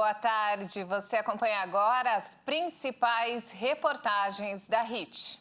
boa tarde. Você acompanha agora as principais reportagens da RIT.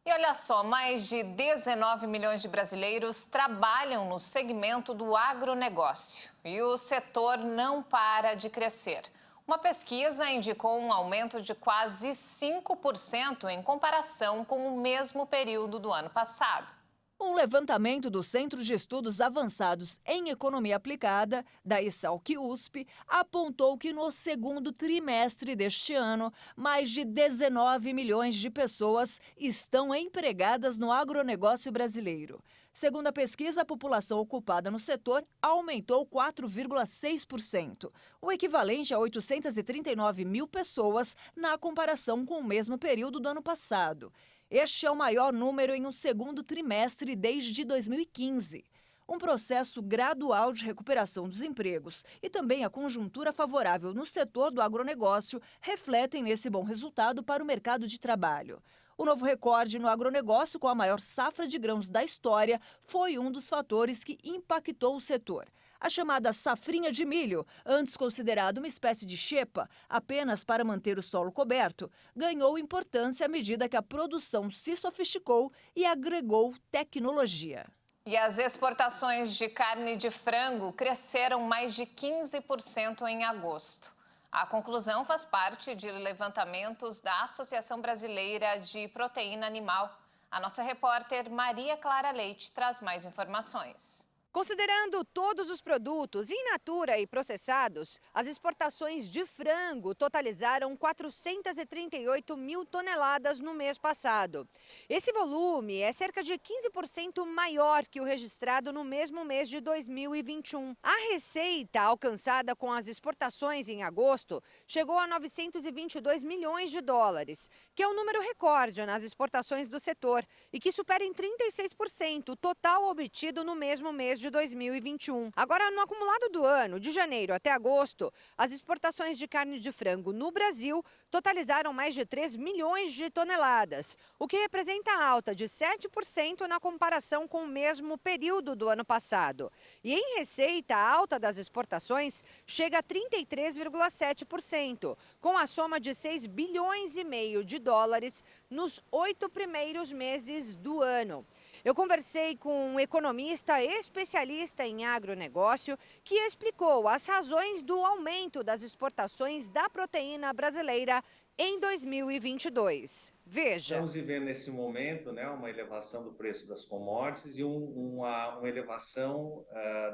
E olha só, mais de 19 milhões de brasileiros trabalham no segmento do agronegócio. E o setor não para de crescer. Uma pesquisa indicou um aumento de quase 5% em comparação com o mesmo período do ano passado. Um levantamento do Centro de Estudos Avançados em Economia Aplicada, da ESALQ-USP, apontou que no segundo trimestre deste ano, mais de 19 milhões de pessoas estão empregadas no agronegócio brasileiro. Segundo a pesquisa, a população ocupada no setor aumentou 4,6%, o equivalente a 839 mil pessoas na comparação com o mesmo período do ano passado. Este é o maior número em um segundo trimestre desde 2015. Um processo gradual de recuperação dos empregos e também a conjuntura favorável no setor do agronegócio refletem nesse bom resultado para o mercado de trabalho. O novo recorde no agronegócio, com a maior safra de grãos da história, foi um dos fatores que impactou o setor. A chamada safrinha de milho, antes considerada uma espécie de xepa, apenas para manter o solo coberto, ganhou importância à medida que a produção se sofisticou e agregou tecnologia. E as exportações de carne de frango cresceram mais de 15% em agosto. A conclusão faz parte de levantamentos da Associação Brasileira de Proteína Animal. A nossa repórter Maria Clara Leite traz mais informações. Considerando todos os produtos in natura e processados, as exportações de frango totalizaram 438 mil toneladas no mês passado. Esse volume é cerca de 15% maior que o registrado no mesmo mês de 2021. A receita alcançada com as exportações em agosto chegou a 922 milhões de dólares, que é um número recorde nas exportações do setor e que supera em 36% o total obtido no mesmo mês de 2021. Agora, no acumulado do ano, de janeiro até agosto, as exportações de carne de frango no Brasil totalizaram mais de 3 milhões de toneladas, o que representa alta de 7% na comparação com o mesmo período do ano passado. E em receita, a alta das exportações chega a 33,7%, com a soma de 6 bilhões e meio de dólares nos 8 primeiros meses do ano. Eu conversei com um economista especialista em agronegócio que explicou as razões do aumento das exportações da proteína brasileira em 2022. Veja. Estamos vivendo nesse momento, né, uma elevação do preço das commodities e uma elevação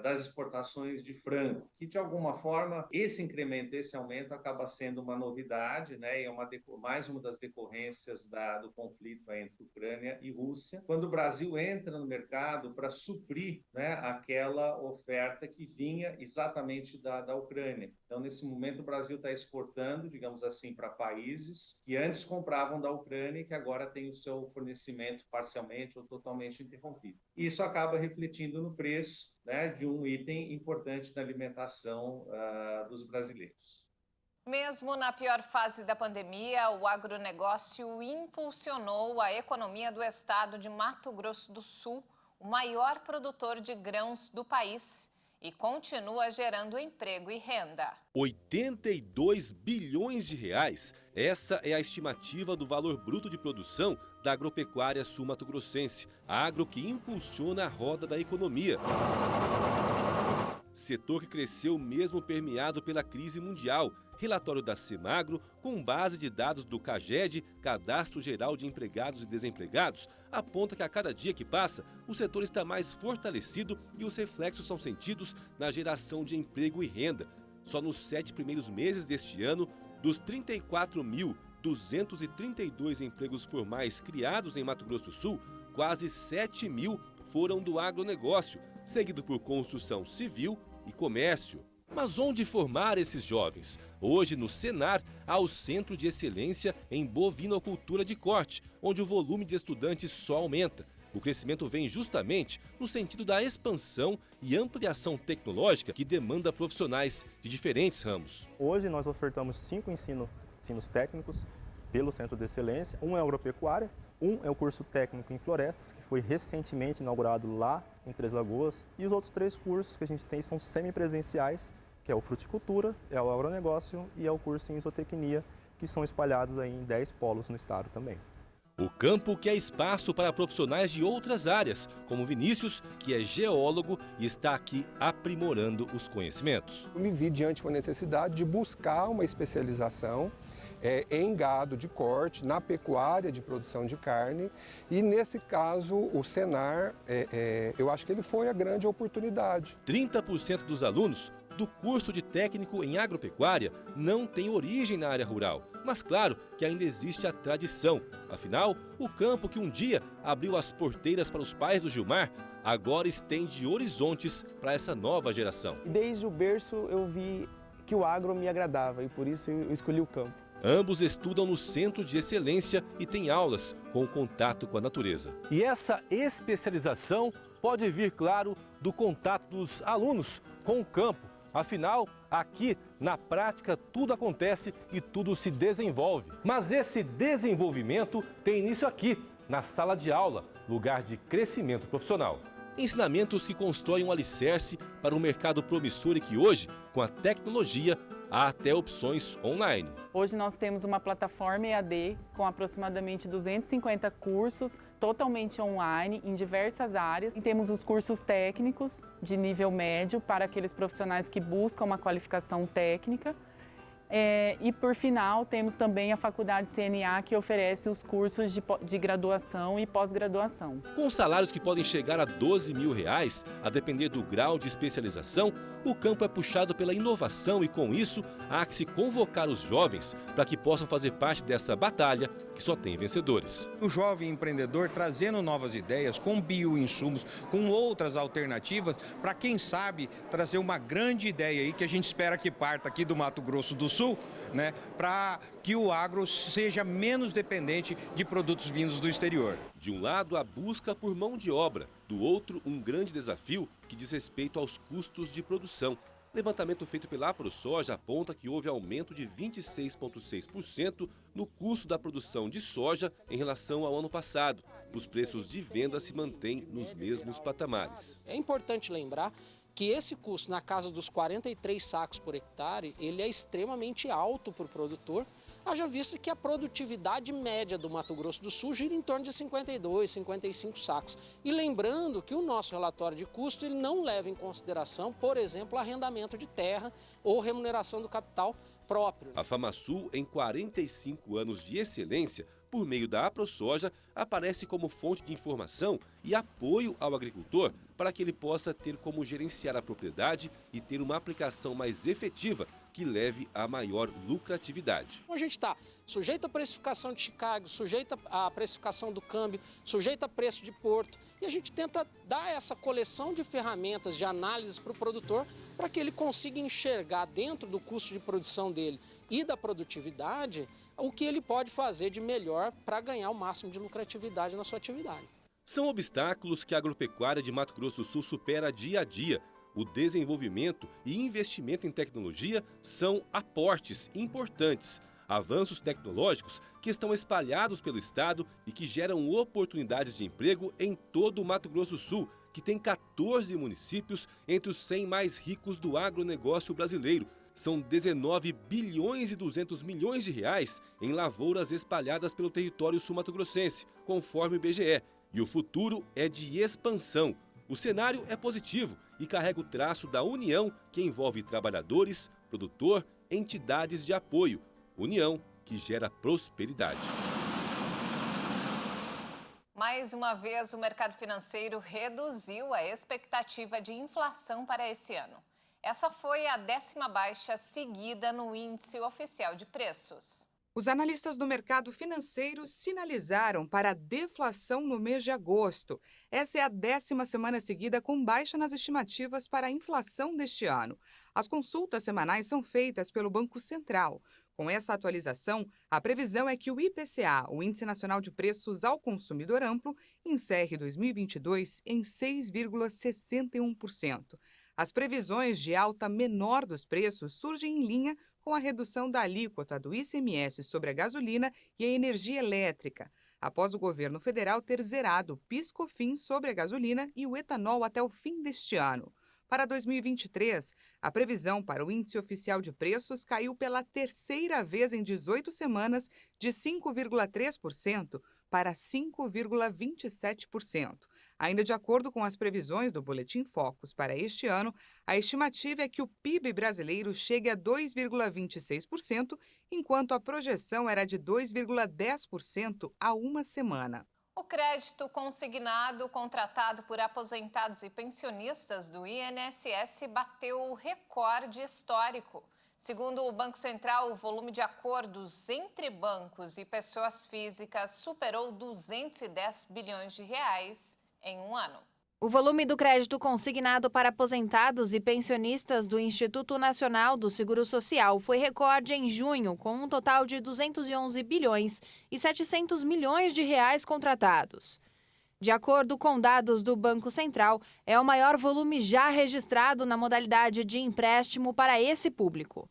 das exportações de frango, que de alguma forma esse incremento, esse aumento acaba sendo uma novidade, né, e é mais uma das decorrências do conflito entre Ucrânia e Rússia, quando o Brasil entra no mercado para suprir, né, aquela oferta que vinha exatamente da Ucrânia. Então, nesse momento, o Brasil está exportando, digamos assim, para países que antes compravam da Ucrânia e que agora tem o seu fornecimento parcialmente ou totalmente interrompido. Isso acaba refletindo no preço, né, de um item importante da alimentação dos brasileiros. Mesmo na pior fase da pandemia, o agronegócio impulsionou a economia do estado de Mato Grosso do Sul, o maior produtor de grãos do país, e continua gerando emprego e renda. 82 bilhões de reais. Essa é a estimativa do valor bruto de produção da agropecuária sul-mato-grossense, a agro que impulsiona a roda da economia. Setor que cresceu mesmo permeado pela crise mundial. Relatório da Semagro, com base de dados do CAGED, Cadastro Geral de Empregados e Desempregados, aponta que a cada dia que passa, o setor está mais fortalecido e os reflexos são sentidos na geração de emprego e renda. Só nos 7 primeiros meses deste ano, dos 34.232 empregos formais criados em Mato Grosso do Sul, quase 7 mil foram do agronegócio, seguido por construção civil e comércio. Mas onde formar esses jovens? Hoje, no Senar, há o Centro de Excelência em Bovinocultura de Corte, onde o volume de estudantes só aumenta. O crescimento vem justamente no sentido da expansão e ampliação tecnológica que demanda profissionais de diferentes ramos. Hoje nós ofertamos 5 ensinos técnicos pelo Centro de Excelência. Um é agropecuária, um é o curso técnico em florestas, que foi recentemente inaugurado lá em Três Lagoas. E os outros 3 cursos que a gente tem são semipresenciais, que é o fruticultura, é o agronegócio e é o curso em zootecnia, que são espalhados aí em 10 polos no estado também. O campo quer espaço para profissionais de outras áreas, como Vinícius, que é geólogo e está aqui aprimorando os conhecimentos. Eu me vi diante de uma necessidade de buscar uma especialização em gado de corte, na pecuária de produção de carne, e nesse caso o Senar, eu acho que ele foi a grande oportunidade. 30% dos alunos do curso de técnico em agropecuária não tem origem na área rural, mas claro que ainda existe a tradição. Afinal, o campo que um dia abriu as porteiras para os pais do Gilmar, agora estende horizontes para essa nova geração. Desde o berço eu vi que o agro me agradava e por isso eu escolhi o campo. Ambos estudam no Centro de Excelência e têm aulas com contato com a natureza. E essa especialização pode vir, claro, do contato dos alunos com o campo. Afinal, aqui, na prática, tudo acontece e tudo se desenvolve. Mas esse desenvolvimento tem início aqui, na sala de aula, lugar de crescimento profissional. Ensinamentos que constroem um alicerce para um mercado promissor e que hoje, com a tecnologia, há até opções online. Hoje nós temos uma plataforma EAD com aproximadamente 250 cursos totalmente online em diversas áreas. E temos os cursos técnicos de nível médio para aqueles profissionais que buscam uma qualificação técnica. E por final temos também a Faculdade CNA que oferece os cursos de graduação e pós-graduação. Com salários que podem chegar a R$12 mil, a depender do grau de especialização, o campo é puxado pela inovação e com isso há que se convocar os jovens para que possam fazer parte dessa batalha que só tem vencedores. O jovem empreendedor trazendo novas ideias, com bioinsumos, com outras alternativas, para quem sabe trazer uma grande ideia aí que a gente espera que parta aqui do Mato Grosso do Sul, né, para que o agro seja menos dependente de produtos vindos do exterior. De um lado, a busca por mão de obra, do outro, um grande desafio que diz respeito aos custos de produção. Levantamento feito pela AproSoja aponta que houve aumento de 26,6% no custo da produção de soja em relação ao ano passado. Os preços de venda se mantêm nos mesmos patamares. É importante lembrar que esse custo, na casa dos 43 sacos por hectare, ele é extremamente alto para o produtor, haja vista que a produtividade média do Mato Grosso do Sul gira em torno de 52, 55 sacos. E lembrando que o nosso relatório de custo ele não leva em consideração, por exemplo, arrendamento de terra ou remuneração do capital próprio. A FamaSul, em 45 anos de excelência, por meio da AproSoja, aparece como fonte de informação e apoio ao agricultor para que ele possa ter como gerenciar a propriedade e ter uma aplicação mais efetiva que leve a maior lucratividade. A gente está sujeito à precificação de Chicago, sujeito à precificação do câmbio, sujeito a preço de porto. E a gente tenta dar essa coleção de ferramentas de análise para o produtor para que ele consiga enxergar dentro do custo de produção dele e da produtividade o que ele pode fazer de melhor para ganhar o máximo de lucratividade na sua atividade. São obstáculos que a agropecuária de Mato Grosso do Sul supera dia a dia. O desenvolvimento e investimento em tecnologia são aportes importantes, avanços tecnológicos que estão espalhados pelo estado e que geram oportunidades de emprego em todo o Mato Grosso do Sul, que tem 14 municípios entre os 100 mais ricos do agronegócio brasileiro. São 19 bilhões e 200 milhões de reais em lavouras espalhadas pelo território sul-mato-grossense, conforme o IBGE. E o futuro é de expansão. O cenário é positivo e carrega o traço da união que envolve trabalhadores, produtor, entidades de apoio. União que gera prosperidade. Mais uma vez, o mercado financeiro reduziu a expectativa de inflação para esse ano. Essa foi a 10ª baixa seguida no índice oficial de preços. Os analistas do mercado financeiro sinalizaram para a deflação no mês de agosto. Essa é a 10ª semana seguida com baixa nas estimativas para a inflação deste ano. As consultas semanais são feitas pelo Banco Central. Com essa atualização, a previsão é que o IPCA, o Índice Nacional de Preços ao Consumidor Amplo, encerre 2022 em 6,61%. As previsões de alta menor dos preços surgem em linha com a redução da alíquota do ICMS sobre a gasolina e a energia elétrica, após o governo federal ter zerado o PIS/COFINS sobre a gasolina e o etanol até o fim deste ano. Para 2023, a previsão para o Índice Oficial de Preços caiu pela terceira vez em 18 semanas, de 5,3% para 5,27%. Ainda de acordo com as previsões do Boletim Focus para este ano, a estimativa é que o PIB brasileiro chegue a 2,26%, enquanto a projeção era de 2,10% há uma semana. O crédito consignado contratado por aposentados e pensionistas do INSS bateu o recorde histórico. Segundo o Banco Central, o volume de acordos entre bancos e pessoas físicas superou 210 bilhões de reais em um ano. O volume do crédito consignado para aposentados e pensionistas do Instituto Nacional do Seguro Social foi recorde em junho, com um total de 211 bilhões e 700 milhões de reais contratados. De acordo com dados do Banco Central, é o maior volume já registrado na modalidade de empréstimo para esse público.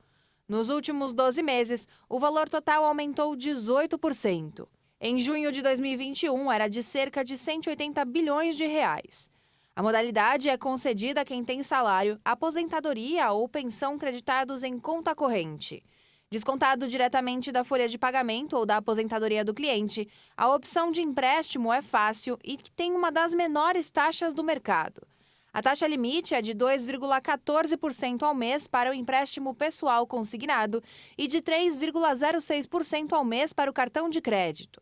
Nos últimos 12 meses, o valor total aumentou 18%. Em junho de 2021, era de cerca de 180 bilhões de reais. A modalidade é concedida a quem tem salário, aposentadoria ou pensão creditados em conta corrente. Descontado diretamente da folha de pagamento ou da aposentadoria do cliente, a opção de empréstimo é fácil e tem uma das menores taxas do mercado. A taxa limite é de 2,14% ao mês para o empréstimo pessoal consignado e de 3,06% ao mês para o cartão de crédito.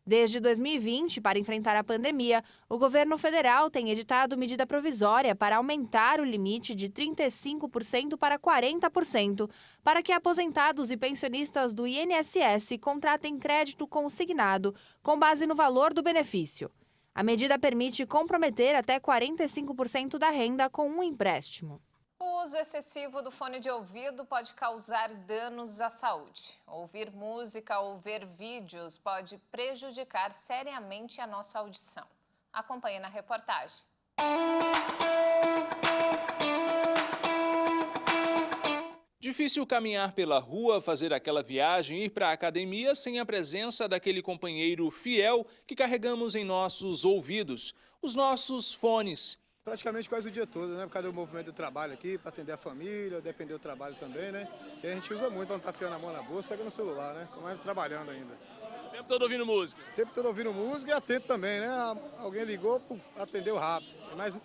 Desde 2020, para enfrentar a pandemia, o governo federal tem editado medida provisória para aumentar o limite de 35% para 40%, para que aposentados e pensionistas do INSS contratem crédito consignado com base no valor do benefício. A medida permite comprometer até 45% da renda com um empréstimo. O uso excessivo do fone de ouvido pode causar danos à saúde. Ouvir música ou ver vídeos pode prejudicar seriamente a nossa audição. Acompanhe na reportagem. Difícil caminhar pela rua, fazer aquela viagem, ir para a academia sem a presença daquele companheiro fiel que carregamos em nossos ouvidos, os nossos fones. Praticamente quase o dia todo, né? Por causa do movimento do trabalho aqui, para atender a família, depender do trabalho também, né? Que a gente usa muito para não estar fiando a mão na bolsa, pega no celular, né? Como é trabalhando ainda. O tempo todo ouvindo música? O tempo todo ouvindo música e atento também, né? Alguém ligou, atendeu rápido.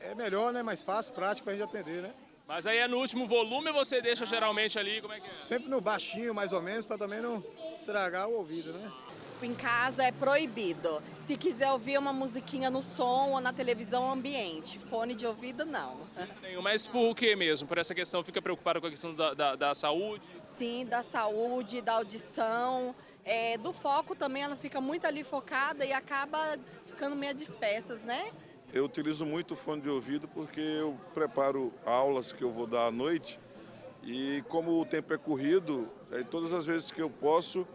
É melhor, né? Mais fácil, prático para a gente atender, né? Mas aí é no último volume ou você deixa geralmente ali, como é que é? Sempre no baixinho, mais ou menos, para também não estragar o ouvido, né? Em casa é proibido. Se quiser ouvir uma musiquinha no som ou na televisão ambiente, fone de ouvido não. Mas por que mesmo? Por essa questão, fica preocupado com a questão da saúde? Sim, da saúde, da audição, do foco também, ela fica muito ali focada e acaba ficando meio dispersas, né? Eu utilizo muito fone de ouvido porque eu preparo aulas que eu vou dar à noite e como o tempo é corrido, todas as vezes que eu posso,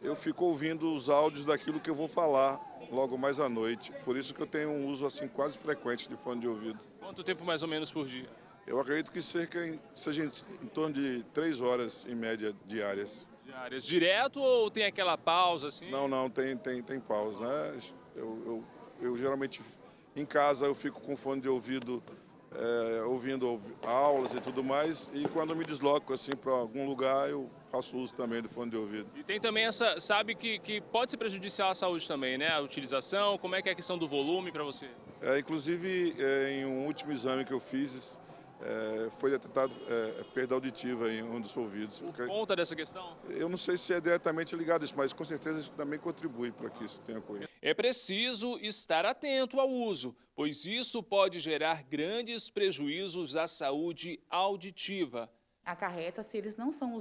eu fico ouvindo os áudios daquilo que eu vou falar logo mais à noite. Por isso que eu tenho um uso assim quase frequente de fone de ouvido. Quanto tempo mais ou menos por dia? Eu acredito que seja em torno de 3 horas em média diárias. Diárias. Direto ou tem aquela pausa assim? Não, tem pausa, né? Eu geralmente em casa eu fico com fone de ouvido ouvindo aulas e tudo mais, e quando eu me desloco assim para algum lugar eu faço uso também do fone de ouvido. E tem também sabe que pode ser prejudicial à saúde também, né? A utilização, como é que é a questão do volume para você? Inclusive, em um último exame que eu fiz, foi detectado perda auditiva em um dos ouvidos. Por conta dessa questão? Eu não sei se é diretamente ligado a isso, mas com certeza isso também contribui para que isso tenha ocorrido. É preciso estar atento ao uso, pois isso pode gerar grandes prejuízos à saúde auditiva. Acarreta se eles não são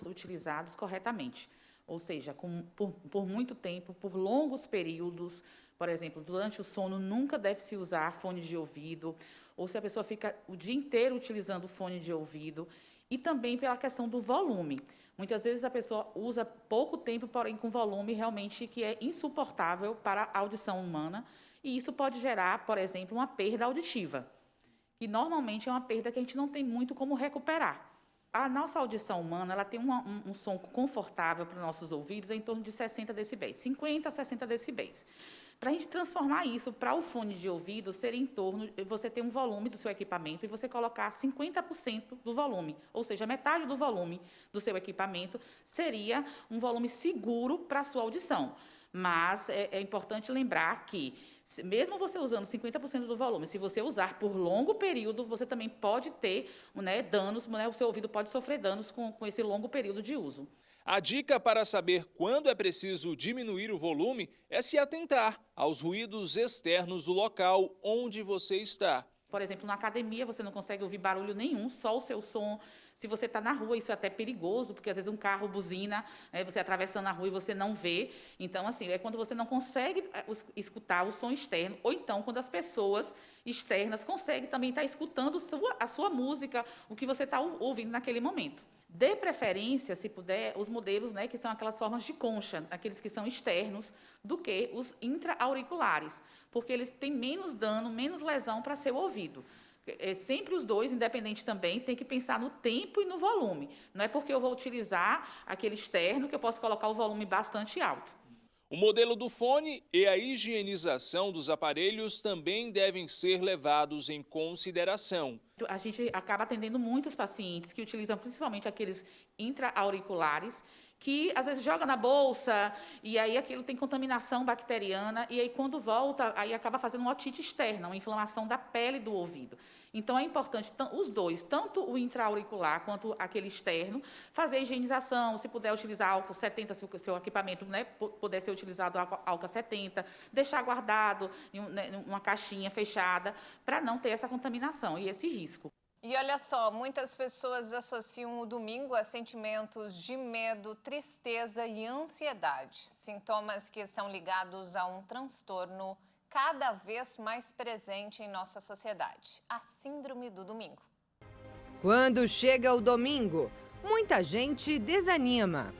utilizados corretamente. Ou seja, por muito tempo, por longos períodos, por exemplo, durante o sono nunca deve se usar fone de ouvido, ou se a pessoa fica o dia inteiro utilizando fone de ouvido, e também pela questão do volume. Muitas vezes a pessoa usa pouco tempo, porém com volume realmente que é insuportável para a audição humana, e isso pode gerar, por exemplo, uma perda auditiva, que normalmente é uma perda que a gente não tem muito como recuperar. A nossa audição humana ela tem um som confortável para os nossos ouvidos em torno de 60 decibéis, 50 a 60 decibéis. Para a gente transformar isso para o fone de ouvido, seria em torno, você ter um volume do seu equipamento e você colocar 50% do volume, ou seja, metade do volume do seu equipamento seria um volume seguro para a sua audição. Mas é importante lembrar que, mesmo você usando 50% do volume, se você usar por longo período, você também pode ter, né, danos, né, o seu ouvido pode sofrer danos com esse longo período de uso. A dica para saber quando é preciso diminuir o volume é se atentar aos ruídos externos do local onde você está. Por exemplo, na academia você não consegue ouvir barulho nenhum, só o seu som. Se você está na rua, isso é até perigoso, porque às vezes um carro buzina, você atravessando a rua e você não vê. Então, assim, é quando você não consegue escutar o som externo, ou então quando as pessoas externas conseguem também estar escutando a sua música, o que você está ouvindo naquele momento. Dê preferência, se puder, os modelos, né, que são aquelas formas de concha, aqueles que são externos, do que os intra-auriculares, porque eles têm menos dano, menos lesão para seu ouvido. Sempre os dois, independente também, tem que pensar no tempo e no volume. Não é porque eu vou utilizar aquele externo que eu posso colocar o volume bastante alto. O modelo do fone e a higienização dos aparelhos também devem ser levados em consideração. A gente acaba atendendo muitos pacientes que utilizam principalmente aqueles intra-auriculares, que às vezes joga na bolsa e aí aquilo tem contaminação bacteriana e aí quando volta, aí acaba fazendo uma otite externa, uma inflamação da pele do ouvido. Então é importante os dois, tanto o intra-auricular quanto aquele externo, fazer a higienização, se puder utilizar álcool 70, se o seu equipamento, né, puder ser utilizado álcool 70, deixar guardado em uma caixinha fechada para não ter essa contaminação e esse risco. E olha só, muitas pessoas associam o domingo a sentimentos de medo, tristeza e ansiedade. Sintomas que estão ligados a um transtorno cada vez mais presente em nossa sociedade, a síndrome do domingo. Quando chega o domingo, muita gente desanima.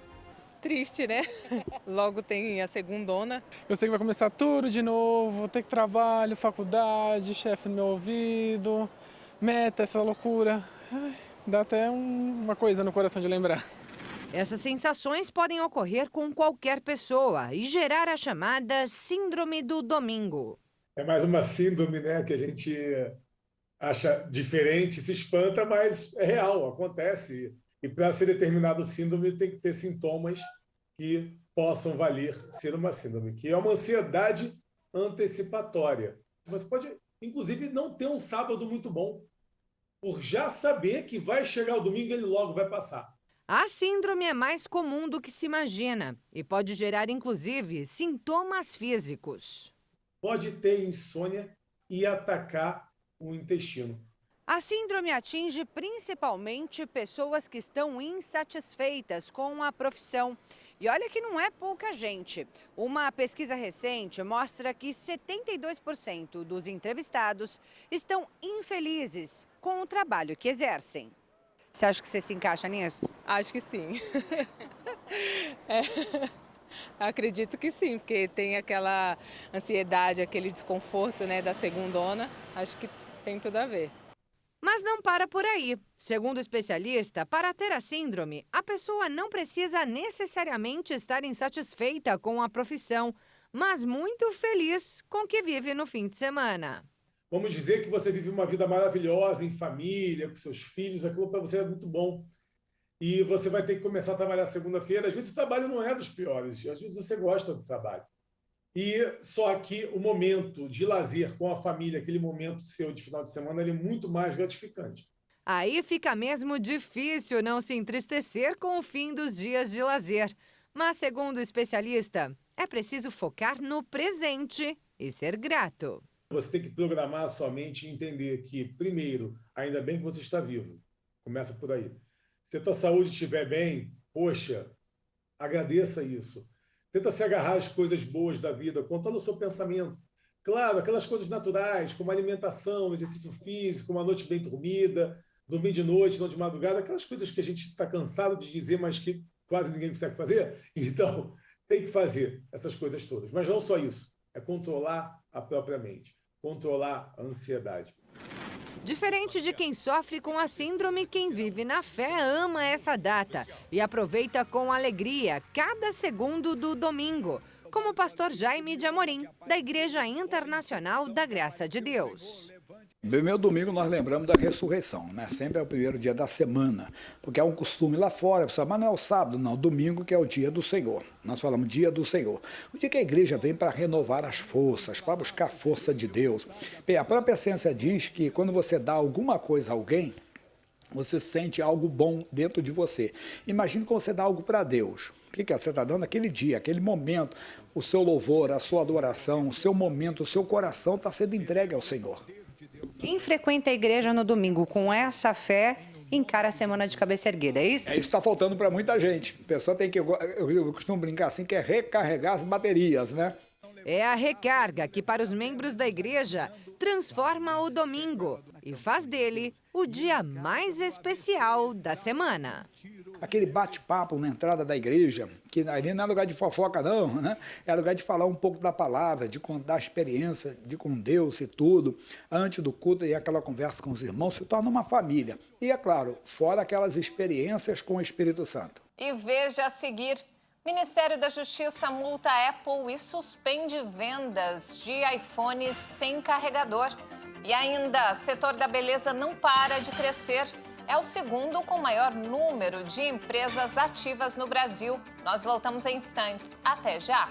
Triste, né? Logo tem a segundona. Eu sei que vai começar tudo de novo, ter que trabalho, faculdade, chefe no meu ouvido, meta, essa loucura. Ai, dá até uma coisa no coração de lembrar. Essas sensações podem ocorrer com qualquer pessoa e gerar a chamada síndrome do domingo. É mais uma síndrome, né, que a gente acha diferente, se espanta, mas é real, acontece. E para ser determinado síndrome tem que ter sintomas que possam valer ser uma síndrome, que é uma ansiedade antecipatória. Você pode, inclusive, não ter um sábado muito bom, por já saber que vai chegar o domingo e ele logo vai passar. A síndrome é mais comum do que se imagina e pode gerar, inclusive, sintomas físicos. Pode ter insônia e atacar o intestino. A síndrome atinge principalmente pessoas que estão insatisfeitas com a profissão. E olha que não é pouca gente. Uma pesquisa recente mostra que 72% dos entrevistados estão infelizes com o trabalho que exercem. Você acha que você se encaixa nisso? Acho que sim. Acredito que sim, porque tem aquela ansiedade, aquele desconforto, né, da segundona. Acho que tem tudo a ver. Mas não para por aí. Segundo o especialista, para ter a síndrome, a pessoa não precisa necessariamente estar insatisfeita com a profissão, mas muito feliz com o que vive no fim de semana. Vamos dizer que você vive uma vida maravilhosa em família, com seus filhos, aquilo para você é muito bom. E você vai ter que começar a trabalhar segunda-feira. Às vezes o trabalho não é dos piores, às vezes você gosta do trabalho. E só que o momento de lazer com a família, aquele momento seu de final de semana, ele é muito mais gratificante. Aí fica mesmo difícil não se entristecer com o fim dos dias de lazer. Mas, segundo o especialista, é preciso focar no presente e ser grato. Você tem que programar a sua mente e entender que, primeiro, ainda bem que você está vivo. Começa por aí. Se a tua saúde estiver bem, poxa, agradeça isso. Tenta se agarrar às coisas boas da vida, controle o seu pensamento. Claro, aquelas coisas naturais, como alimentação, exercício físico, uma noite bem dormida, dormir de noite, não de madrugada, aquelas coisas que a gente está cansado de dizer, mas que quase ninguém consegue fazer. Então, tem que fazer essas coisas todas. Mas não só isso, é controlar a própria mente, controlar a ansiedade. Diferente de quem sofre com a síndrome, quem vive na fé ama essa data e aproveita com alegria cada segundo do domingo. como o pastor Jaime de Amorim, da Igreja Internacional da Graça de Deus. Primeiro domingo nós lembramos da ressurreição, né? Sempre é o primeiro dia da semana, porque é um costume lá fora, pessoal, mas não é o sábado, não, domingo que é o dia do Senhor. Nós falamos dia do Senhor. O dia que a igreja vem para renovar as forças, para buscar a força de Deus. Bem, a própria ciência diz que quando você dá alguma coisa a alguém, você sente algo bom dentro de você. Imagine quando você dá algo para Deus. O que você está dando naquele dia, aquele momento, o seu louvor, a sua adoração, o seu momento, o seu coração está sendo entregue ao Senhor. Quem frequenta a igreja no domingo com essa fé, encara a semana de cabeça erguida, é isso? É isso que está faltando para muita gente. A pessoa tem que, eu costumo brincar assim, que é recarregar as baterias, né? É a recarga que, para os membros da igreja, transforma o domingo e faz dele o dia mais especial da semana. Aquele bate-papo na entrada da igreja, que ali não é lugar de fofoca não, né? É lugar de falar um pouco da palavra, de contar a experiência com Deus e tudo. Antes do culto e aquela conversa com os irmãos se torna uma família. E é claro, fora aquelas experiências com o Espírito Santo. E veja a seguir, Ministério da Justiça multa a Apple e suspende vendas de iPhones sem carregador. E ainda, setor da beleza não para de crescer. É o segundo com maior número de empresas ativas no Brasil. Nós voltamos em instantes. Até já!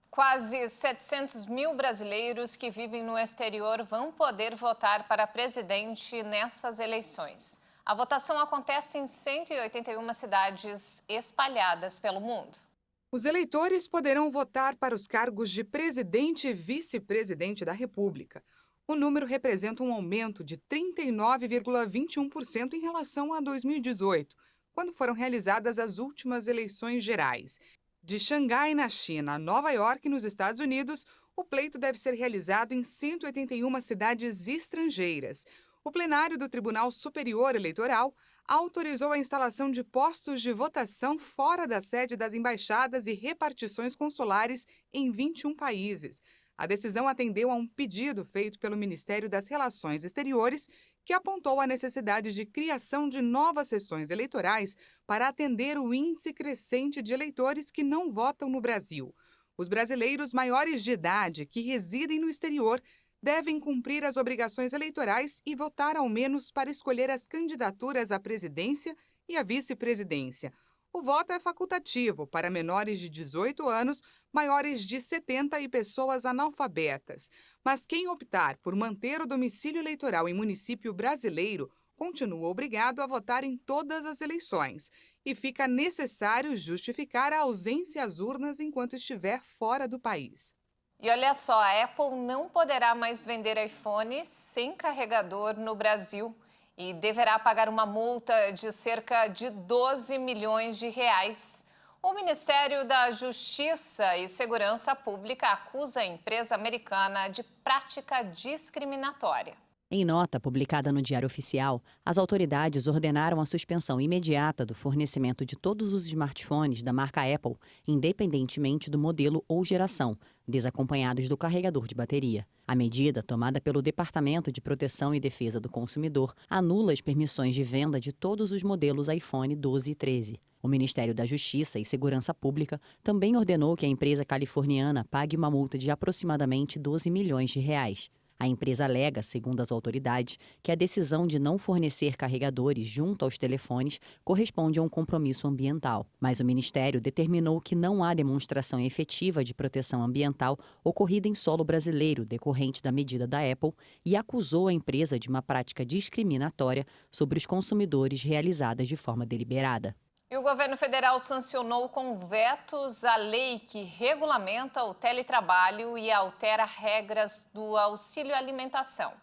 Quase 700 mil brasileiros que vivem no exterior vão poder votar para presidente nessas eleições. A votação acontece em 181 cidades espalhadas pelo mundo. Os eleitores poderão votar para os cargos de presidente e vice-presidente da República. O número representa um aumento de 39,21% em relação a 2018, quando foram realizadas as últimas eleições gerais. De Xangai, na China, a Nova York, nos Estados Unidos, o pleito deve ser realizado em 181 cidades estrangeiras. O plenário do Tribunal Superior Eleitoral autorizou a instalação de postos de votação fora da sede das embaixadas e repartições consulares em 21 países. A decisão atendeu a um pedido feito pelo Ministério das Relações Exteriores, que apontou a necessidade de criação de novas sessões eleitorais para atender o índice crescente de eleitores que não votam no Brasil. Os brasileiros maiores de idade que residem no exterior devem cumprir as obrigações eleitorais e votar ao menos para escolher as candidaturas à presidência e à vice-presidência. O voto é facultativo para menores de 18 anos, maiores de 70 e pessoas analfabetas. Mas quem optar por manter o domicílio eleitoral em município brasileiro continua obrigado a votar em todas as eleições e fica necessário justificar a ausência às urnas enquanto estiver fora do país. E olha só, a Apple não poderá mais vender iPhones sem carregador no Brasil e deverá pagar uma multa de cerca de 12 milhões de reais. O Ministério da Justiça e Segurança Pública acusa a empresa americana de prática discriminatória. Em nota publicada no Diário Oficial, as autoridades ordenaram a suspensão imediata do fornecimento de todos os smartphones da marca Apple, independentemente do modelo ou geração, desacompanhados do carregador de bateria. A medida, tomada pelo Departamento de Proteção e Defesa do Consumidor, anula as permissões de venda de todos os modelos iPhone 12 e 13. O Ministério da Justiça e Segurança Pública também ordenou que a empresa californiana pague uma multa de aproximadamente 12 milhões de reais. A empresa alega, segundo as autoridades, que a decisão de não fornecer carregadores junto aos telefones corresponde a um compromisso ambiental. Mas o Ministério determinou que não há demonstração efetiva de proteção ambiental ocorrida em solo brasileiro decorrente da medida da Apple e acusou a empresa de uma prática discriminatória sobre os consumidores realizada de forma deliberada. E o governo federal sancionou com vetos a lei que regulamenta o teletrabalho e altera regras do auxílio alimentação.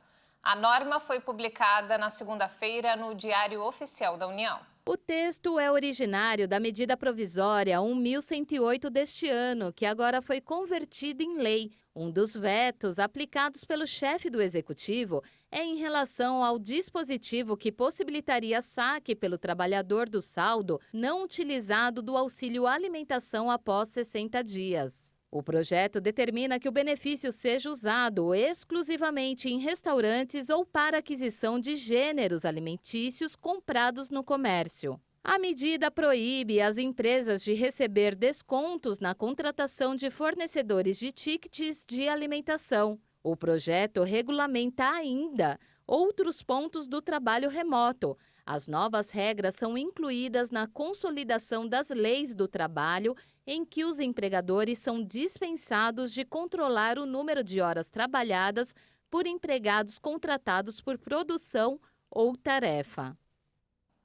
A norma foi publicada na segunda-feira no Diário Oficial da União. O texto é originário da medida provisória 1108 deste ano, que agora foi convertida em lei. Um dos vetos aplicados pelo chefe do Executivo é em relação ao dispositivo que possibilitaria saque pelo trabalhador do saldo não utilizado do auxílio alimentação após 60 dias. O projeto determina que o benefício seja usado exclusivamente em restaurantes ou para aquisição de gêneros alimentícios comprados no comércio. A medida proíbe as empresas de receber descontos na contratação de fornecedores de tickets de alimentação. O projeto regulamenta ainda outros pontos do trabalho remoto. As novas regras são incluídas na consolidação das leis do trabalho, em que os empregadores são dispensados de controlar o número de horas trabalhadas por empregados contratados por produção ou tarefa.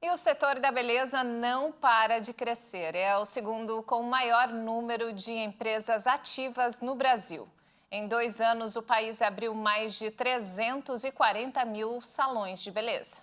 E o setor da beleza não para de crescer. É o segundo com o maior número de empresas ativas no Brasil. Em 2 anos, o país abriu mais de 340 mil salões de beleza.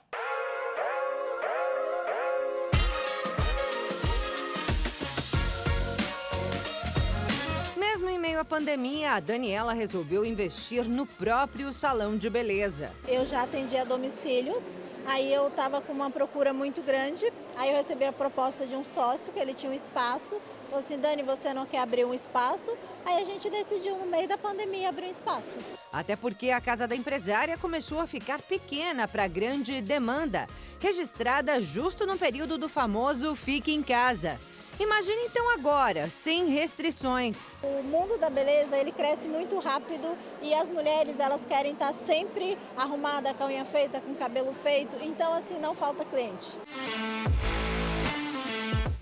Mesmo em meio à pandemia, a Daniela resolveu investir no próprio salão de beleza. Eu já atendi a domicílio, aí eu estava com uma procura muito grande, aí eu recebi a proposta de um sócio, que ele tinha um espaço. Falou assim, Dani, você não quer abrir um espaço? Aí a gente decidiu, no meio da pandemia, abrir um espaço. Até porque a casa da empresária começou a ficar pequena para grande demanda, registrada justo no período do famoso Fique em Casa. Imagine então agora, sem restrições. O mundo da beleza, ele cresce muito rápido e as mulheres, elas querem estar sempre arrumada, com a unha feita, com o cabelo feito, então assim, não falta cliente.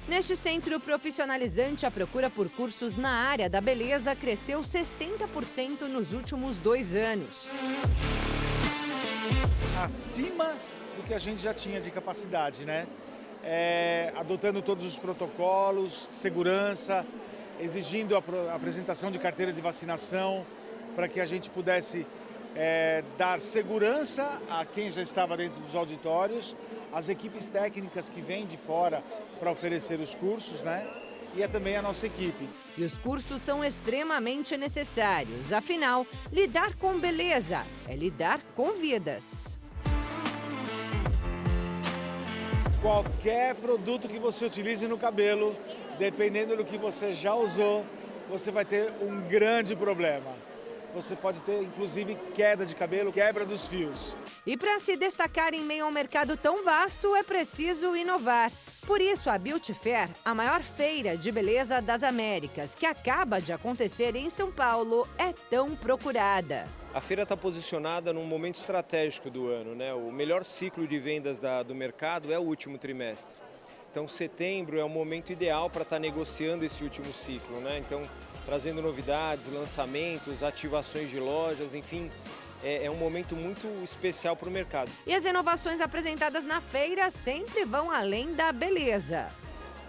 Neste centro profissionalizante, a procura por cursos na área da beleza cresceu 60% nos últimos 2 anos. Acima do que a gente já tinha de capacidade, né? Adotando todos os protocolos, segurança, exigindo a apresentação de carteira de vacinação para que a gente pudesse dar segurança a quem já estava dentro dos auditórios, as equipes técnicas que vêm de fora para oferecer os cursos, né? E também a nossa equipe. E os cursos são extremamente necessários, afinal, lidar com beleza é lidar com vidas. Qualquer produto que você utilize no cabelo, dependendo do que você já usou, você vai ter um grande problema. Você pode ter, inclusive, queda de cabelo, quebra dos fios. E para se destacar em meio a um mercado tão vasto, é preciso inovar. Por isso, a Beauty Fair, a maior feira de beleza das Américas, que acaba de acontecer em São Paulo, é tão procurada. A feira está posicionada num momento estratégico do ano, né? O melhor ciclo de vendas do mercado é o último trimestre. Então, setembro é o momento ideal para estar negociando esse último ciclo, né? Então, trazendo novidades, lançamentos, ativações de lojas, enfim, é um momento muito especial para o mercado. E as inovações apresentadas na feira sempre vão além da beleza.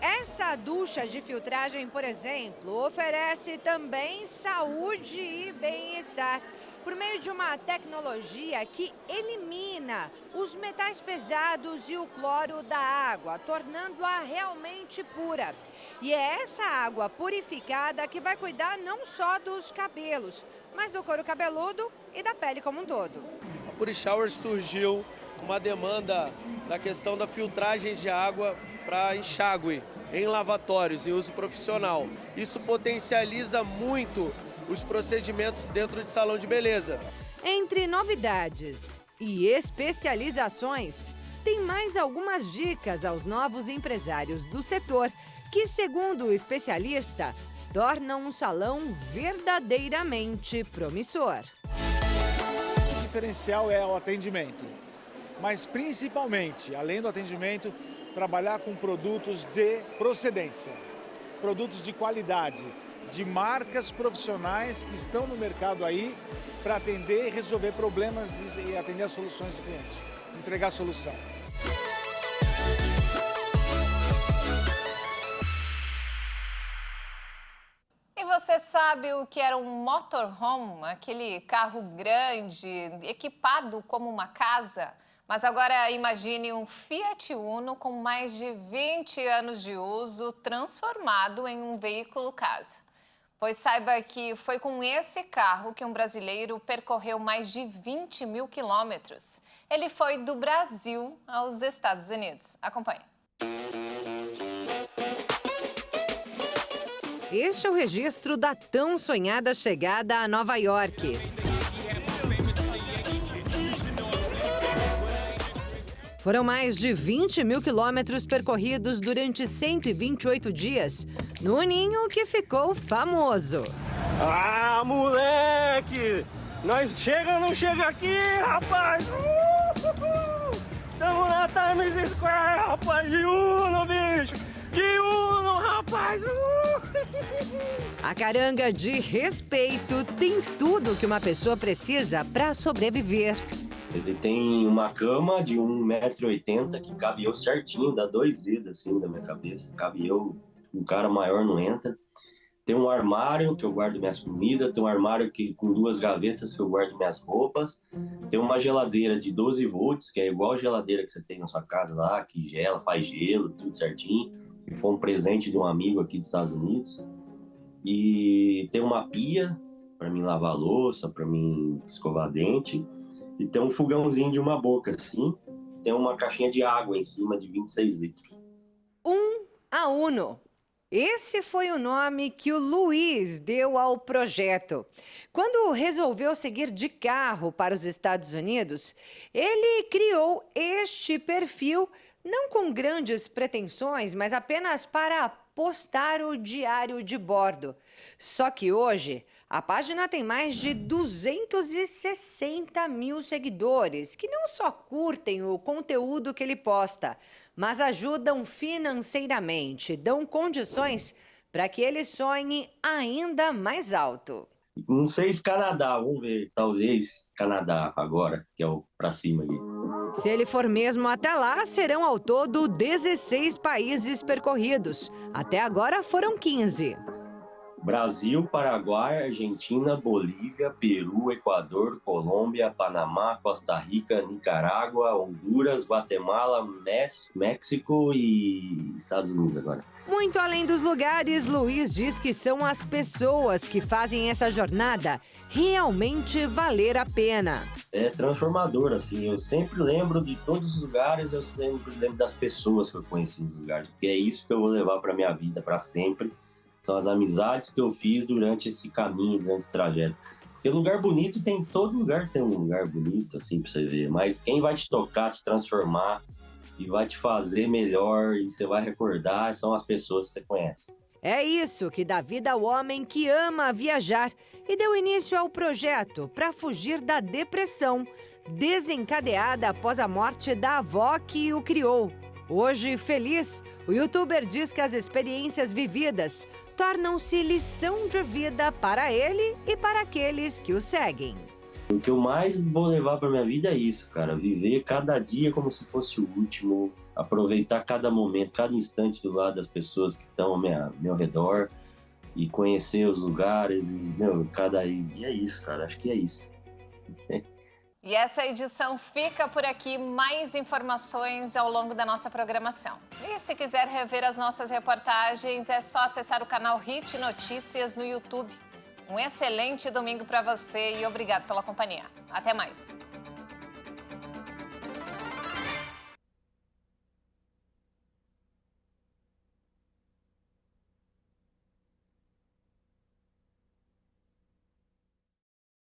Essa ducha de filtragem, por exemplo, oferece também saúde e bem-estar, por meio de uma tecnologia que elimina os metais pesados e o cloro da água, tornando-a realmente pura. E é essa água purificada que vai cuidar não só dos cabelos, mas do couro cabeludo e da pele como um todo. A Purishower surgiu uma demanda da questão da filtragem de água para enxágue em lavatórios, em uso profissional. Isso potencializa muito os procedimentos dentro de salão de beleza. Entre novidades e especializações, tem mais algumas dicas aos novos empresários do setor que, segundo o especialista, tornam um salão verdadeiramente promissor. O diferencial é o atendimento, mas principalmente, além do atendimento, trabalhar com produtos de procedência, produtos de qualidade, de marcas profissionais que estão no mercado aí para atender e resolver problemas e atender as soluções do cliente, entregar a solução. E você sabe o que era um motorhome, aquele carro grande, equipado como uma casa? Mas agora imagine um Fiat Uno com mais de 20 anos de uso transformado em um veículo casa. Pois saiba que foi com esse carro que um brasileiro percorreu mais de 20 mil quilômetros. Ele foi do Brasil aos Estados Unidos. Acompanhe. Este é o registro da tão sonhada chegada a Nova York. Foram mais de 20 mil quilômetros percorridos durante 128 dias, no ninho que ficou famoso. Ah, moleque! Nós chega ou não chega aqui, rapaz? Estamos na Times Square, rapaz, de Uno, bicho! De Uno, rapaz! A caranga de respeito tem tudo que uma pessoa precisa para sobreviver. Ele tem uma cama de 1,80 m que cabe eu certinho, dá 2 dedos assim da minha cabeça. Cabe eu, um cara maior não entra. Tem um armário que eu guardo minhas comidas, tem um armário com 2 gavetas que eu guardo minhas roupas. Tem uma geladeira de 12 volts, que é igual a geladeira que você tem na sua casa lá, que gela, faz gelo, tudo certinho. Que foi um presente de um amigo aqui dos Estados Unidos. E tem uma pia para mim lavar a louça, para mim escovar dente. E tem um fogãozinho de uma boca, assim. Tem uma caixinha de água em cima de 26 litros. A Uno. Esse foi o nome que o Luiz deu ao projeto. Quando resolveu seguir de carro para os Estados Unidos, ele criou este perfil, não com grandes pretensões, mas apenas para postar o diário de bordo. Só que hoje, a página tem mais de 260 mil seguidores, que não só curtem o conteúdo que ele posta, mas ajudam financeiramente, dão condições para que ele sonhe ainda mais alto. Não sei se Canadá, vamos ver, talvez Canadá agora, que é o pra cima ali. Se ele for mesmo até lá, serão ao todo 16 países percorridos. Até agora foram 15. Brasil, Paraguai, Argentina, Bolívia, Peru, Equador, Colômbia, Panamá, Costa Rica, Nicarágua, Honduras, Guatemala, México e Estados Unidos agora. Muito além dos lugares, Luiz diz que são as pessoas que fazem essa jornada realmente valer a pena. É transformador, assim, eu sempre lembro de todos os lugares, eu sempre lembro das pessoas que eu conheci nos lugares, porque é isso que eu vou levar para minha vida, para sempre. São as amizades que eu fiz durante esse caminho, durante esse trajeto. Porque lugar bonito todo lugar tem um lugar bonito, assim, pra você ver. Mas quem vai te tocar, te transformar e vai te fazer melhor e você vai recordar são as pessoas que você conhece. É isso que dá vida ao homem que ama viajar e deu início ao projeto para fugir da depressão, desencadeada após a morte da avó que o criou. Hoje, feliz, o youtuber diz que as experiências vividas tornam-se lição de vida para ele e para aqueles que o seguem. O que eu mais vou levar para minha vida é isso, cara. Viver cada dia como se fosse o último, aproveitar cada momento, cada instante do lado das pessoas que estão ao meu redor e conhecer os lugares e é isso, cara. Acho que é isso. E essa edição fica por aqui. Mais informações ao longo da nossa programação. E se quiser rever as nossas reportagens, é só acessar o canal Hit Notícias no YouTube. Um excelente domingo para você e obrigado pela companhia. Até mais.